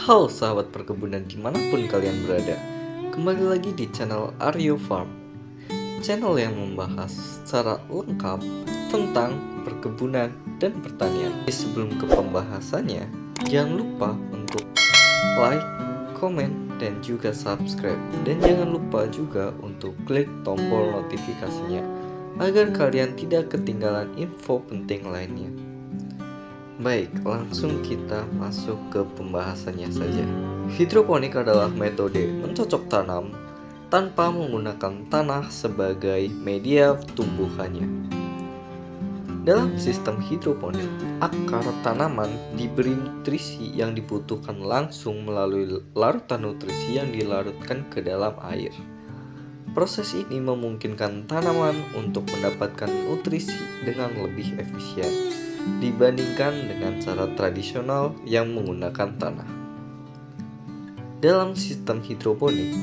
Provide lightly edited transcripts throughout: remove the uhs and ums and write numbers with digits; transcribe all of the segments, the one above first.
Halo sahabat perkebunan dimanapun kalian berada. Kembali lagi di channel Aryo Farm, channel yang membahas secara lengkap tentang perkebunan dan pertanian. Sebelum ke pembahasannya, jangan lupa untuk like, komen, dan juga subscribe. Dan jangan lupa juga untuk klik tombol notifikasinya agar kalian tidak ketinggalan info penting lainnya. Baik, langsung kita masuk ke pembahasannya saja. Hidroponik adalah metode mencocok tanam tanpa menggunakan tanah sebagai media tumbuhannya. Dalam sistem hidroponik, akar tanaman diberi nutrisi yang dibutuhkan langsung melalui larutan nutrisi yang dilarutkan ke dalam air. Proses ini memungkinkan tanaman untuk mendapatkan nutrisi dengan lebih efisien dibandingkan dengan cara tradisional yang menggunakan tanah. Dalam sistem hidroponik,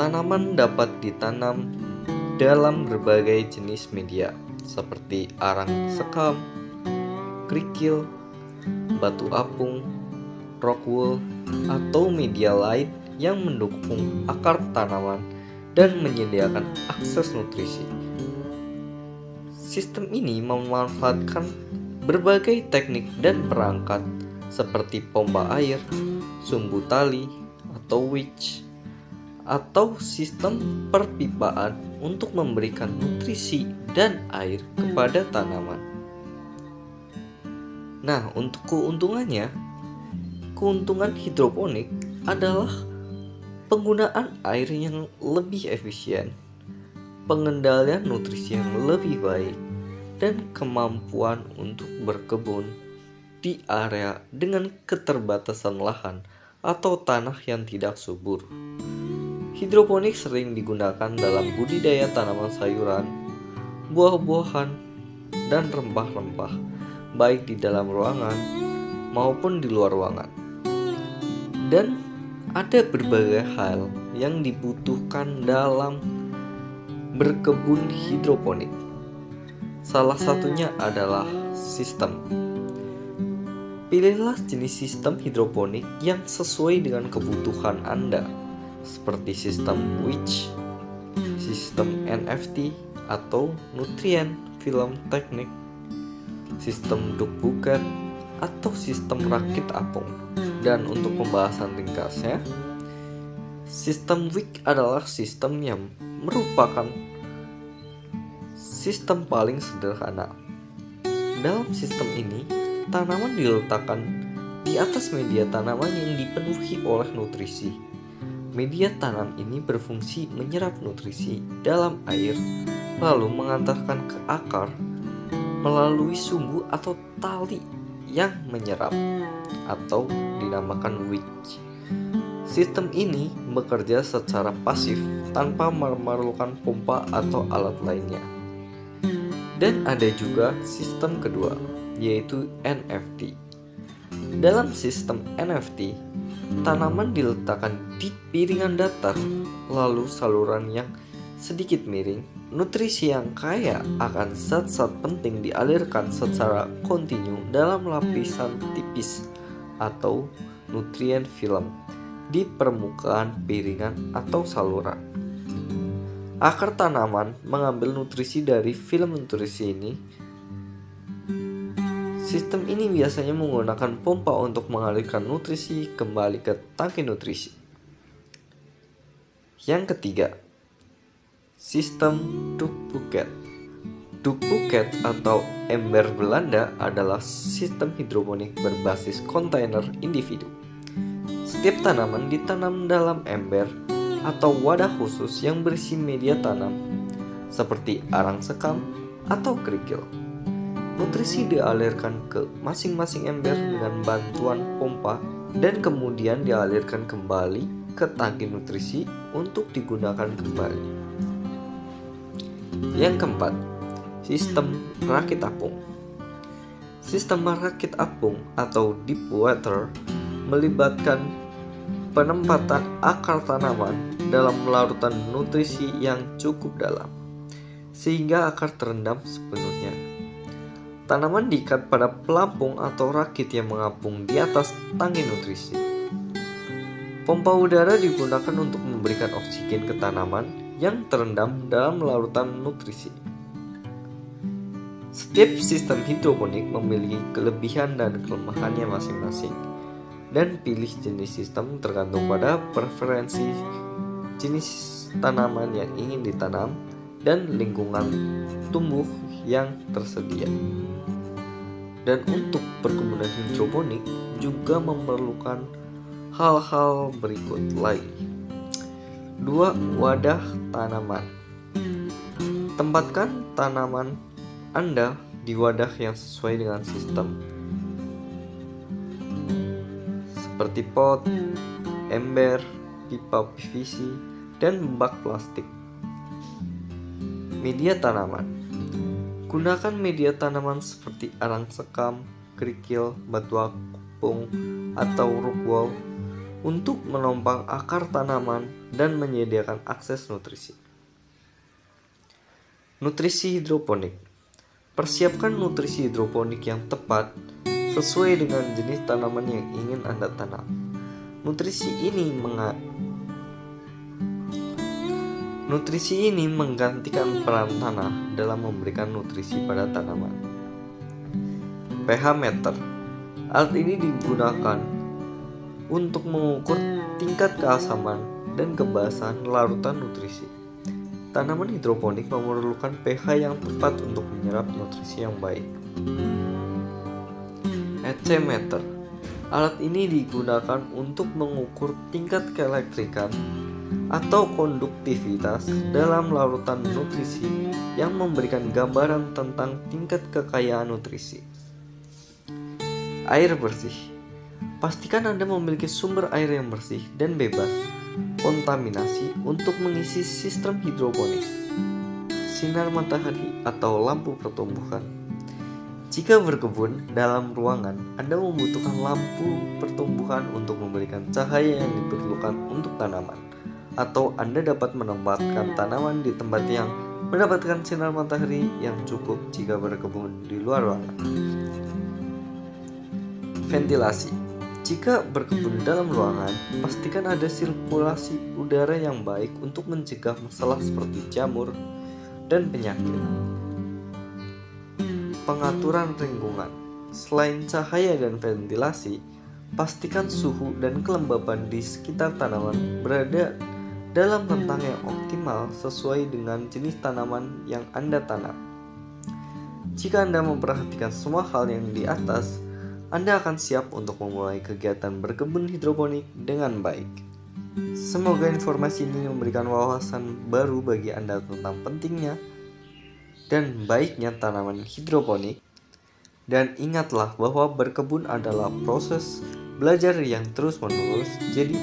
tanaman dapat ditanam dalam berbagai jenis media seperti arang sekam, kerikil, batu apung, rock wool, atau media lain yang mendukung akar tanaman dan menyediakan akses nutrisi. Sistem ini memanfaatkan berbagai teknik dan perangkat seperti pompa air, sumbu tali atau winch, atau sistem perpipaan untuk memberikan nutrisi dan air kepada tanaman. Nah, untuk keuntungan hidroponik adalah penggunaan air yang lebih efisien, pengendalian nutrisi yang lebih baik, dan kemampuan untuk berkebun di area dengan keterbatasan lahan atau tanah yang tidak subur. Hidroponik sering digunakan dalam budidaya tanaman sayuran, buah-buahan, dan rempah-rempah, baik di dalam ruangan maupun di luar ruangan. Dan ada berbagai hal yang dibutuhkan dalam berkebun hidroponik. Salah satunya adalah sistem. Pilihlah jenis sistem hidroponik yang sesuai dengan kebutuhan Anda, seperti sistem winch, sistem NFT atau nutrient film teknik, sistem duct bucket, atau sistem rakit apung. Dan untuk pembahasan ringkasnya, sistem WIC adalah sistem yang merupakan sistem paling sederhana. Dalam sistem ini, tanaman diletakkan di atas media tanaman yang dipenuhi oleh nutrisi. Media tanam ini berfungsi menyerap nutrisi dalam air, lalu mengantarkan ke akar melalui sumbu atau tali yang menyerap, atau dinamakan winch. Sistem ini bekerja secara pasif tanpa memerlukan pompa atau alat lainnya. Dan ada juga sistem kedua, yaitu NFT. Dalam sistem NFT, tanaman diletakkan di piringan datar, lalu saluran yang sedikit miring, nutrisi yang kaya akan zat-zat penting dialirkan secara kontinu dalam lapisan tipis atau nutrient film di permukaan piringan atau saluran. Akar tanaman mengambil nutrisi dari film nutrisi ini. Sistem ini biasanya menggunakan pompa untuk mengalirkan nutrisi kembali ke tangki nutrisi. Yang ketiga, sistem duct bucket. Duct bucket atau ember Belanda adalah sistem hidroponik berbasis kontainer individu. Setiap tanaman ditanam dalam ember atau wadah khusus yang berisi media tanam seperti arang sekam atau kerikil. Nutrisi dialirkan ke masing-masing ember dengan bantuan pompa dan kemudian dialirkan kembali ke tangki nutrisi untuk digunakan kembali. Yang keempat, sistem rakit apung. Sistem rakit apung atau deep water melibatkan penempatan akar tanaman dalam larutan nutrisi yang cukup dalam, sehingga akar terendam sepenuhnya. Tanaman diikat pada pelampung atau rakit yang mengapung di atas tangki nutrisi. Pompa udara digunakan untuk memberikan oksigen ke tanaman yang terendam dalam larutan nutrisi. Setiap sistem hidroponik memiliki kelebihan dan kelemahannya masing-masing, dan pilih jenis sistem tergantung pada preferensi jenis tanaman yang ingin ditanam dan lingkungan tumbuh yang tersedia. Dan untuk perkebunan hidroponik juga memerlukan hal-hal berikut lagi. 2. Wadah tanaman. Tempatkan tanaman Anda di wadah yang sesuai dengan sistem, seperti pot, ember, pipa PVC, dan bak plastik. Media tanaman. Gunakan media tanaman seperti arang sekam, kerikil, batu apung, atau rock wool untuk menopang akar tanaman dan menyediakan akses nutrisi. Nutrisi hidroponik. Persiapkan nutrisi hidroponik yang tepat sesuai dengan jenis tanaman yang ingin Anda tanam. Nutrisi ini menggantikan peran tanah dalam memberikan nutrisi pada tanaman. pH meter. Alat ini digunakan untuk mengukur tingkat keasaman dan kebasahan larutan nutrisi. Tanaman hidroponik memerlukan pH yang tepat untuk menyerap nutrisi yang baik. EC meter. Alat ini digunakan untuk mengukur tingkat keelektrikan atau konduktivitas dalam larutan nutrisi yang memberikan gambaran tentang tingkat kekayaan nutrisi. Air bersih. Pastikan Anda memiliki sumber air yang bersih dan bebas kontaminasi untuk mengisi sistem hidroponik. Sinar matahari atau lampu pertumbuhan. Jika berkebun dalam ruangan, Anda membutuhkan lampu pertumbuhan untuk memberikan cahaya yang diperlukan untuk tanaman. Atau Anda dapat menempatkan tanaman di tempat yang mendapatkan sinar matahari yang cukup jika berkebun di luar ruangan. Ventilasi. Jika berkebun dalam ruangan, pastikan ada sirkulasi udara yang baik untuk mencegah masalah seperti jamur dan penyakit. Pengaturan lingkungan. Selain cahaya dan ventilasi, pastikan suhu dan kelembaban di sekitar tanaman berada dalam rentang yang optimal sesuai dengan jenis tanaman yang Anda tanam. Jika Anda memperhatikan semua hal yang di atas, Anda akan siap untuk memulai kegiatan berkebun hidroponik dengan baik. Semoga informasi ini memberikan wawasan baru bagi Anda tentang pentingnya dan baiknya tanaman hidroponik. Dan ingatlah bahwa berkebun adalah proses belajar yang terus-menerus, jadi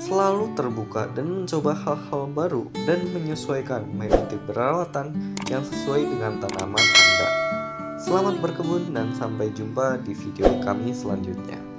selalu terbuka dan mencoba hal-hal baru dan menyesuaikan metode perawatan yang sesuai dengan tanaman Anda. Selamat berkebun dan sampai jumpa di video kami selanjutnya.